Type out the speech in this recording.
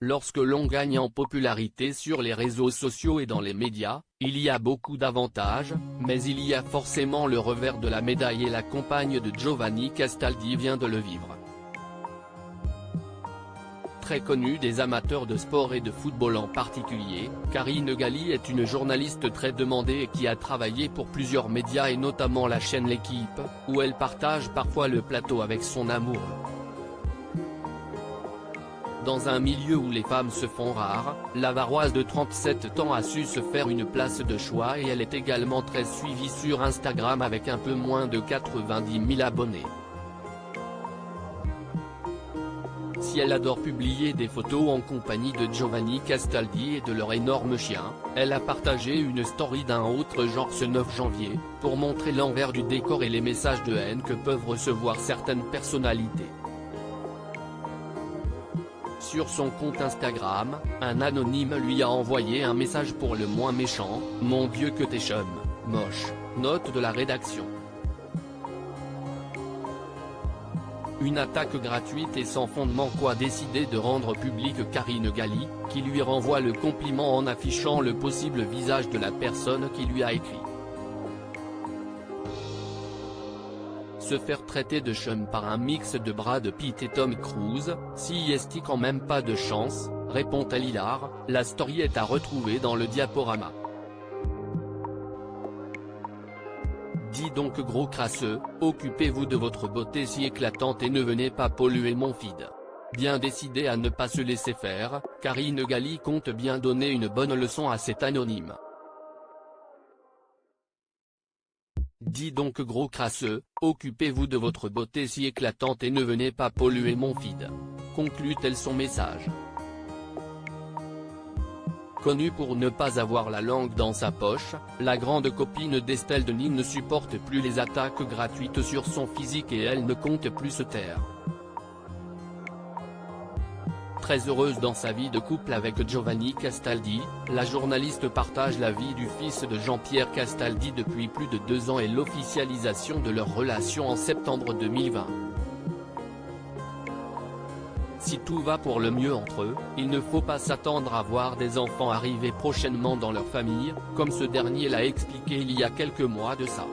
Lorsque l'on gagne en popularité sur les réseaux sociaux et dans les médias, il y a beaucoup d'avantages, mais il y a forcément le revers de la médaille et la compagne de Giovanni Castaldi vient de le vivre. Très connue des amateurs de sport et de football en particulier, Karine Galli est une journaliste très demandée et qui a travaillé pour plusieurs médias et notamment la chaîne L'Équipe, où elle partage parfois le plateau avec son amoureux. Dans un milieu où les femmes se font rares, la Varoise de 37 ans a su se faire une place de choix et elle est également très suivie sur Instagram avec un peu moins de 90 000 abonnés. Si elle adore publier des photos en compagnie de Giovanni Castaldi et de leur énorme chien, elle a partagé une story d'un autre genre ce 9 janvier, pour montrer l'envers du décor et les messages de haine que peuvent recevoir certaines personnalités. Sur son compte Instagram, un anonyme lui a envoyé un message pour le moins méchant, « Mon Dieu que t'es chum, moche », note de la rédaction. Une attaque gratuite et sans fondement qu'a décidé de rendre publique Karine Galli, qui lui renvoie le compliment en affichant le possible visage de la personne qui lui a écrit. Se faire traiter de chum par un mix de Brad Pitt et Tom Cruise, si est-ce quand même pas de chance, répond-elle hilar, la story est à retrouver dans le diaporama. Dis donc gros crasseux, occupez-vous de votre beauté si éclatante et ne venez pas polluer mon feed. Bien décidée à ne pas se laisser faire, Karine Galli compte bien donner une bonne leçon à cet anonyme. Dis donc gros crasseux, occupez-vous de votre beauté si éclatante et ne venez pas polluer mon feed. Conclut-elle son message. Connue pour ne pas avoir la langue dans sa poche, la grande copine d'Estelle Denis ne supporte plus les attaques gratuites sur son physique et elle ne compte plus se taire. Très heureuse dans sa vie de couple avec Giovanni Castaldi, la journaliste partage la vie du fils de Jean-Pierre Castaldi depuis plus de 2 ans et l'officialisation de leur relation en septembre 2020. Si tout va pour le mieux entre eux, il ne faut pas s'attendre à voir des enfants arriver prochainement dans leur famille, comme ce dernier l'a expliqué il y a quelques mois de ça.